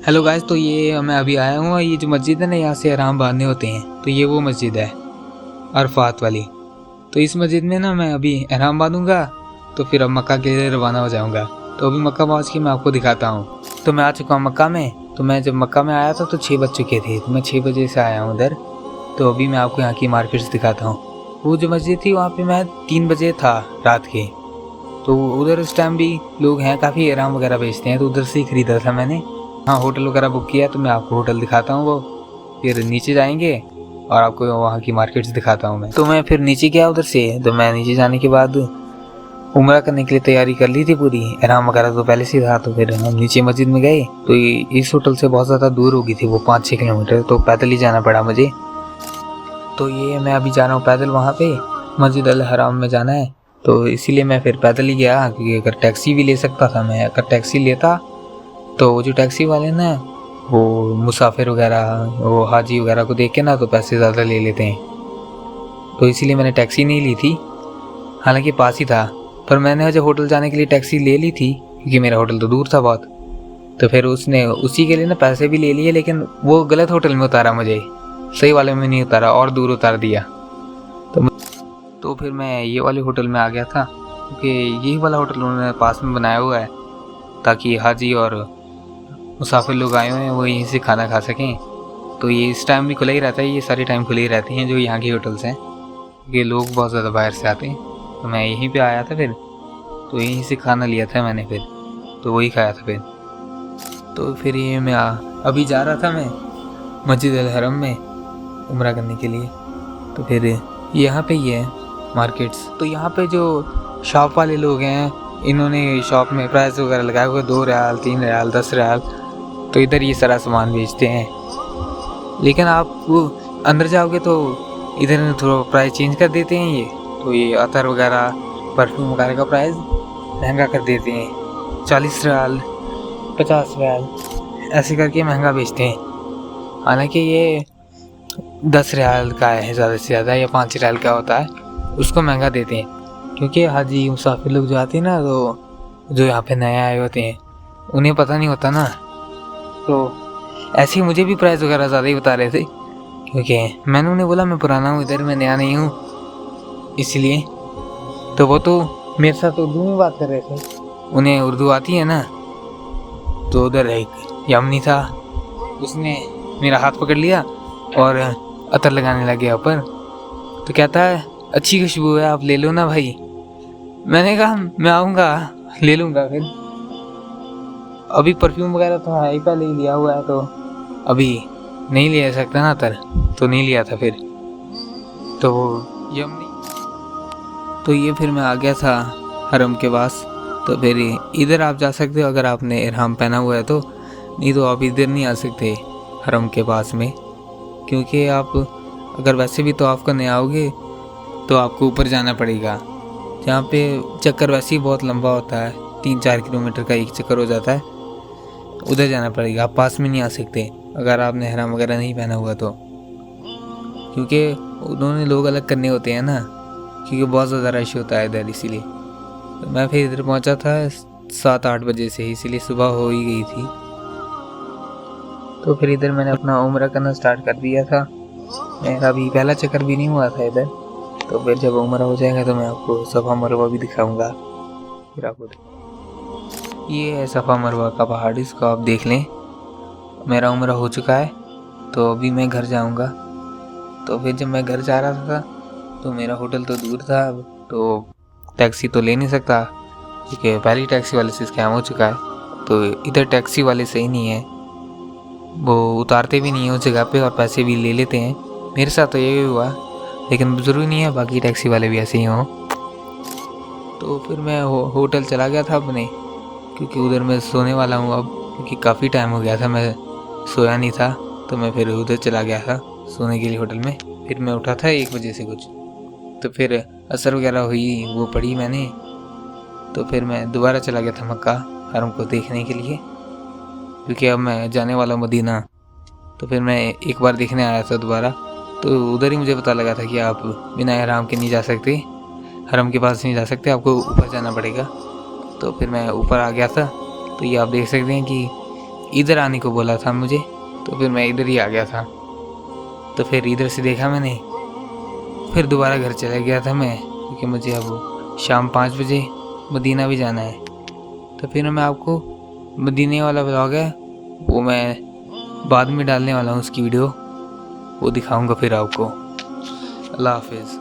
Hello guys, तो ये मैं अभी आया हूँ। ये जो मस्जिद है ना, यहाँ से एहराम बांधने होते हैं। तो ये वो मस्जिद है, अरफात वाली। तो इस मस्जिद में ना मैं अभी एहराम बांधूंगा, तो फिर अब मक्का के लिए रवाना हो जाऊंगा। तो अभी मक्का पहुँच के मैं आपको दिखाता हूँ। तो मैं आ चुका हूँ मक्का में। तो मैं जब मक्का में आया था तो 6 बज चुके थे। तो मैं 6 बजे से आया हूँ उधर। तो अभी मैं आपको यहाँ की मार्केट्स दिखाता हूँ। वो जो मस्जिद थी वहाँ पे मैं 3 बजे था रात के। तो उधर उस टाइम भी लोग हैं काफ़ी, एहराम वगैरह बेचते हैं। तो उधर से ही ख़रीदा था मैंने। हाँ, होटल वगैरह बुक किया। तो मैं आपको होटल दिखाता हूँ वो। फिर नीचे जाएंगे और आपको वहाँ की मार्केट्स दिखाता हूँ मैं। तो मैं फिर नीचे गया उधर से। तो मैं नीचे जाने के बाद उम्रा करने के लिए तैयारी कर ली थी पूरी। एहराम वगैरह तो पहले से ही था। तो फिर हम नीचे मस्जिद में गए। तो इस होटल से बहुत ज़्यादा दूर हो गई थी वो, 5-6 किलोमीटर। तो पैदल ही जाना पड़ा मुझे। तो ये मैं अभी जा रहा हूँ पैदल वहाँ पे। मस्जिद अल हराम में जाना है। तो इसीलिए मैं फिर पैदल ही गया, क्योंकि अगर टैक्सी भी ले सकता था मैं। अगर टैक्सी लेता तो वो जो टैक्सी वाले ना, वो मुसाफिर वगैरह, वो हाजी वगैरह को देख के ना तो पैसे ज़्यादा ले लेते हैं। तो इसीलिए मैंने टैक्सी नहीं ली थी। हालांकि पास ही था, पर मैंने जब होटल जाने के लिए टैक्सी ले ली थी, क्योंकि मेरा होटल तो दूर था बहुत। तो फिर उसने उसी के लिए ना पैसे भी ले लिए, लेकिन वो गलत होटल में उतारा मुझे। सही वाले में नहीं उतारा, और दूर उतार दिया। तो फिर मैं ये वाले होटल में आ गया था, क्योंकि यही वाला होटल उन्होंने पास में बनाया हुआ है, ताकि हाजी और मुसाफिर लोग आए हुए हैं वो यहीं से खाना खा सकें। तो ये इस टाइम भी खुला ही रहता है, ये सारी टाइम खुली रहती हैं जो यहाँ की होटल्स हैं, क्योंकि लोग बहुत ज़्यादा बाहर से आते हैं। तो मैं यहीं पे आया था फिर। तो यहीं से खाना लिया था मैंने फिर। तो वही खाया था फिर। तो फिर ये मैं अभी जा रहा था मैं मस्जिद अल हरम में उम्रा करने के लिए। तो फिर यहाँ पे ही है मार्केट्स। तो यहाँ पे जो शॉप वाले लोग हैं, इन्होंने शॉप में प्राइस वगैरह लगाया हुआ, 2 रियाल, 3 रियाल, 10 रियाल। तो इधर ये सारा सामान बेचते हैं। लेकिन आप वो अंदर जाओगे तो इधर थोड़ा प्राइस चेंज कर देते हैं ये। तो ये अतर वगैरह, परफ्यूम वगैरह का प्राइस महंगा कर देते हैं। 40 रियाल, 50 रियाल ऐसे करके महंगा बेचते हैं। हालांकि ये 10 रियाल का है ज़्यादा से ज़्यादा, या 5 रियाल का होता है, उसको महंगा देते हैं। क्योंकि हाजी मुसाफिर लोग जो आते हैं ना, तो जो यहाँ पे नए आए होते हैं, उन्हें पता नहीं होता ना। तो ऐसे ही मुझे भी प्राइस वगैरह ज़्यादा ही बता रहे थे, क्योंकि मैंने उन्हें बोला मैं पुराना हूँ इधर, मैं नया नहीं हूँ, इसलिए। तो वो तो मेरे साथ उर्दू में बात कर रहे थे, उन्हें उर्दू आती है ना। तो उधर एक यमनी था, उसने मेरा हाथ पकड़ लिया और अतर लगाने लग गया ऊपर। तो कहता है अच्छी खुशबू है, आप ले लो ना भाई। मैंने कहा मैं आऊँगा, ले लूँगा। फिर अभी परफ्यूम वगैरह तो है ही, पहले ही लिया हुआ है, तो अभी नहीं ले सकता ना अतर, तो नहीं लिया था फिर। तो वो यमनी, तो ये फिर मैं आ गया था हरम के पास। तो फिर इधर आप जा सकते हो अगर आपने इहराम पहना हुआ है तो, नहीं तो आप इधर नहीं आ सकते हरम के पास में। क्योंकि आप अगर वैसे भी तवाफ़ करने आओगे तो आपको ऊपर जाना पड़ेगा, जहाँ पे चक्कर वैसे ही बहुत लंबा होता है, 3-4 किलोमीटर का एक चक्कर हो जाता है। उधर जाना पड़ेगा, आप पास में नहीं आ सकते अगर आपने इहराम वगैरह नहीं पहना हुआ तो। क्योंकि उन्होंने लोग अलग करने होते हैं ना, क्योंकि बहुत ज़्यादा रश होता है इधर, इसीलिए। तो मैं फिर इधर पहुँचा था 7-8 बजे से, इसीलिए सुबह हो ही गई थी। तो फिर इधर मैंने अपना उम्रा करना स्टार्ट कर दिया था। मेरा अभी पहला चक्कर भी नहीं हुआ था इधर। तो फिर जब उम्रा हो जाएगा तो मैं आपको सफ़ा मरवा भी दिखाऊंगा। फिर आपको ये है सफ़ा मरवा का पहाड़, इसको आप देख लें। मेरा उम्रा हो चुका है, तो अभी मैं घर जाऊंगा। तो फिर जब मैं घर जा रहा था तो मेरा होटल तो दूर था, तो टैक्सी तो ले नहीं सकता, क्योंकि पहली टैक्सी वाले से स्कैम हो चुका है। तो इधर टैक्सी वाले सही नहीं है, वो उतारते भी नहीं है उस जगह पे और पैसे भी ले लेते हैं। मेरे साथ तो यही हुआ, लेकिन ज़रूरी नहीं है बाकी टैक्सी वाले भी ऐसे ही हों। तो फिर मैं होटल चला गया था अपने, क्योंकि उधर मैं सोने वाला हूँ अब, क्योंकि काफ़ी टाइम हो गया था मैं सोया नहीं था। तो मैं फिर उधर चला गया था सोने के लिए होटल में। फिर मैं उठा था 1 बजे से कुछ। तो फिर असर वगैरह हुई, वो पढ़ी मैंने। तो फिर मैं दोबारा चला गया था मक्का हरम को देखने के लिए, क्योंकि अब मैं जाने वाला मदीना। तो फिर मैं एक बार देखने आया था दोबारा। तो उधर ही मुझे पता लगा था कि आप बिना एहराम के नहीं जा सकते, हरम के पास नहीं जा सकते, आपको ऊपर जाना पड़ेगा। तो फिर मैं ऊपर आ गया था। तो ये आप देख सकते हैं कि इधर आने को बोला था मुझे, तो फिर मैं इधर ही आ गया था। तो फिर इधर से देखा मैंने, फिर दोबारा घर चला गया था मैं, क्योंकि मुझे अब शाम 5 बजे मदीना भी जाना है। तो फिर मैं आपको मदीने वाला व्लॉग है वो मैं बाद में डालने वाला हूँ, उसकी वीडियो वो दिखाऊंगा फिर आपको। अल्लाह हाफिज़।